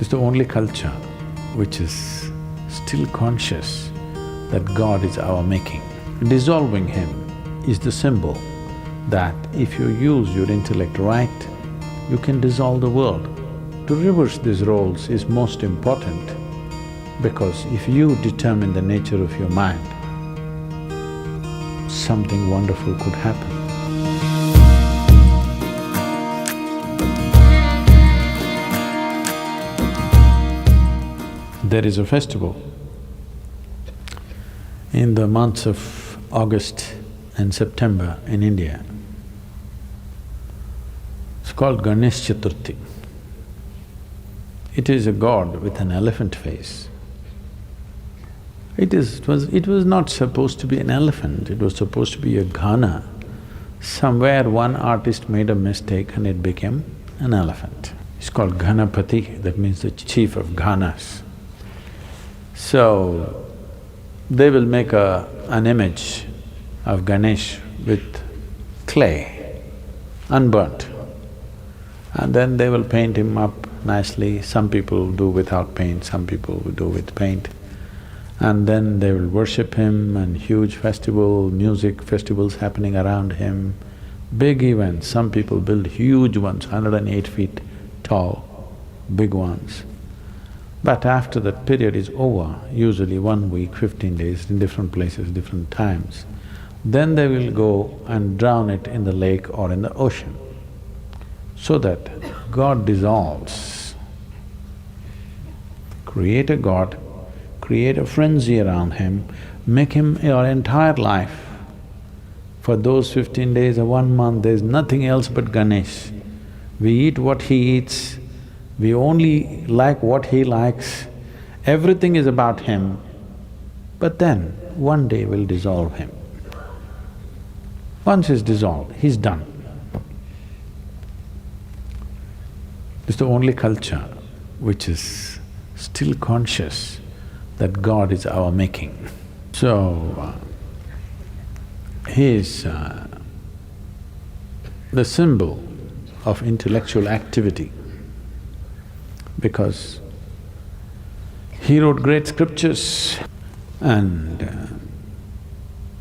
It's the only culture which is still conscious that God is our making. Dissolving Him is the symbol that if you use your intellect right, you can dissolve the world. To reverse these roles is most important because if you determine the nature of your mind, something wonderful could happen. There is a festival in the months of August and September in India. It's called Ganesh Chaturthi. It is a god with an elephant face. It was not supposed to be an elephant, it was supposed to be a ghana. Somewhere one artist made a mistake and it became an elephant. It's called Ganapati, that means the chief of ghanas. So, they will make an image of Ganesh with clay, unburnt, and then they will paint him up nicely. Some people do without paint, some people will do with paint. And then they will worship him and huge festival, music festivals happening around him, big events. Some people build huge ones, 108 feet tall, big ones. But after that period is over, usually 1 week, 15 days, in different places, different times, then they will go and drown it in the lake or in the ocean, so that God dissolves. Create a god, create a frenzy around him, make him your entire life. For those 15 days or 1 month, there's nothing else but Ganesh. We eat what he eats, we only like what he likes, everything is about him, but then one day we'll dissolve him. Once he's dissolved, he's done. It's the only culture which is still conscious that God is our making. So, he is the symbol of intellectual activity because he wrote great scriptures and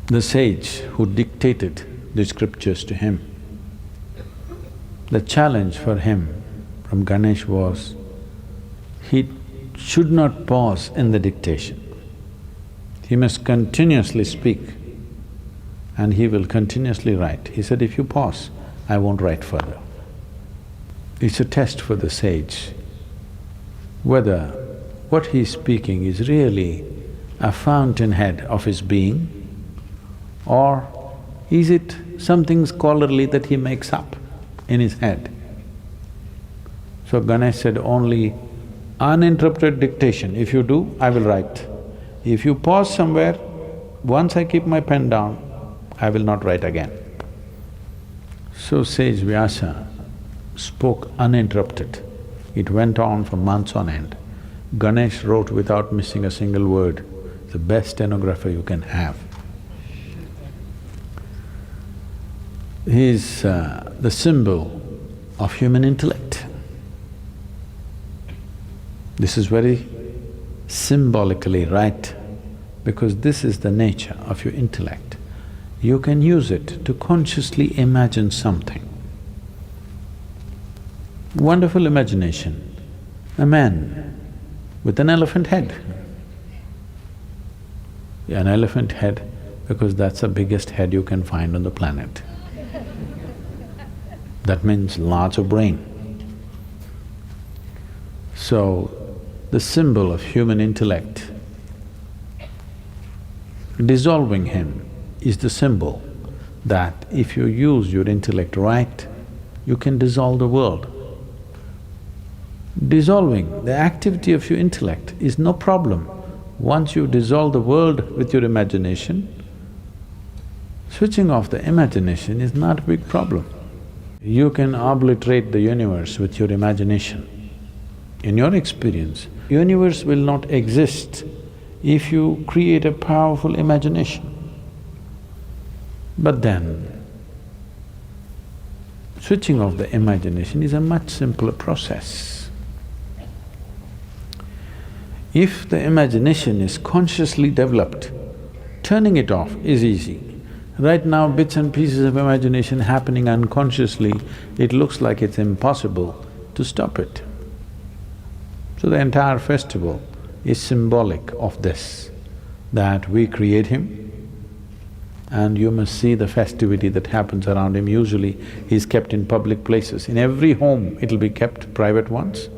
the sage who dictated the scriptures to him, the challenge for him from Ganesh was, he should not pause in the dictation. He must continuously speak and he will continuously write. He said, if you pause, I won't write further. It's a test for the sage, whether what he's speaking is really a fountainhead of his being or is it something scholarly that he makes up in his head. So Ganesh said, only uninterrupted dictation, if you do, I will write. If you pause somewhere, once I keep my pen down, I will not write again. So sage Vyasa spoke uninterrupted. It went on for months on end. Ganesh wrote without missing a single word, the best stenographer you can have. He is the symbol of human intellect. This is very symbolically right because this is the nature of your intellect. You can use it to consciously imagine something. Wonderful imagination, a man with an elephant head. An elephant head because that's the biggest head you can find on the planet. That means lots of brain. So, the symbol of human intellect, dissolving him is the symbol that if you use your intellect right, you can dissolve the world. Dissolving the activity of your intellect is no problem. Once you dissolve the world with your imagination, switching off the imagination is not a big problem. You can obliterate the universe with your imagination. In your experience, universe will not exist if you create a powerful imagination. But then, switching off the imagination is a much simpler process. If the imagination is consciously developed, turning it off is easy. Right now, bits and pieces of imagination happening unconsciously, it looks like it's impossible to stop it. So the entire festival is symbolic of this, that we create him and you must see the festivity that happens around him. Usually, he's kept in public places. In every home, it'll be kept, private ones.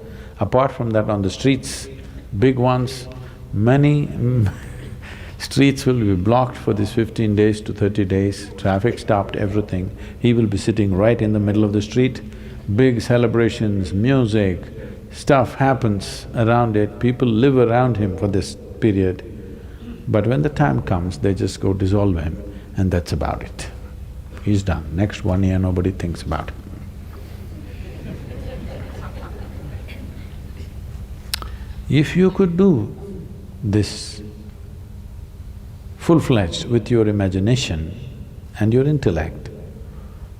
Apart from that, on the streets, big ones, many streets will be blocked for this 15 days to 30 days, traffic stopped, everything. He will be sitting right in the middle of the street, big celebrations, music, stuff happens around it, people live around him for this period. But when the time comes, they just go dissolve him and that's about it. He's done. Next 1 year, nobody thinks about it. If you could do this full-fledged with your imagination and your intellect,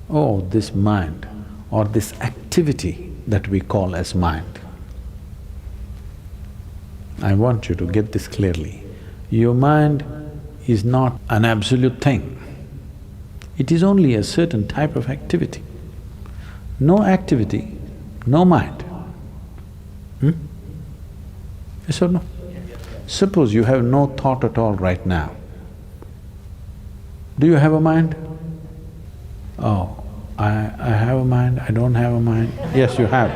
oh, this mind or this activity that we call as mind, I want you to get this clearly. Your mind is not an absolute thing. It is only a certain type of activity. No activity, no mind. Yes or no? Suppose you have no thought at all right now. Do you have a mind? Oh, I have a mind, I don't have a mind. Yes, you have,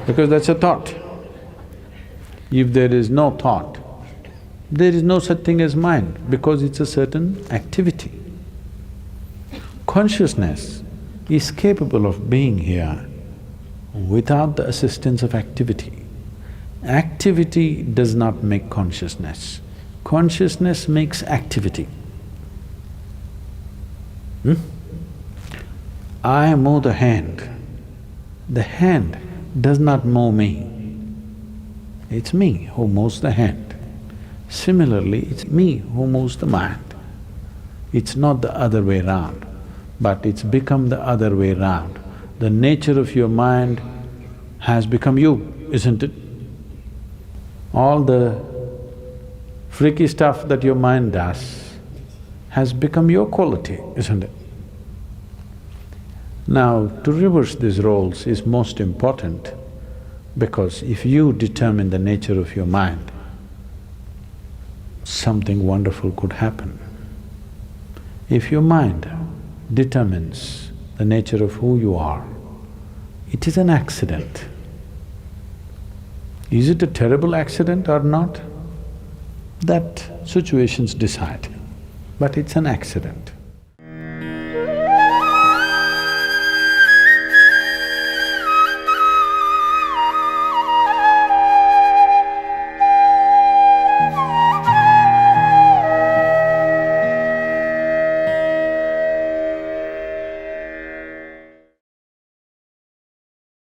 because that's a thought. If there is no thought, there is no such thing as mind because it's a certain activity. Consciousness is capable of being here without the assistance of activity. Activity does not make consciousness. Consciousness makes activity. I move the hand does not move me. It's me who moves the hand. Similarly, it's me who moves the mind. It's not the other way round, but it's become the other way round. The nature of your mind has become you, isn't it? All the freaky stuff that your mind does has become your quality, isn't it? Now, to reverse these roles is most important because if you determine the nature of your mind, something wonderful could happen. If your mind determines the nature of who you are, it is an accident. Is it a terrible accident or not? That situations decide, but it's an accident.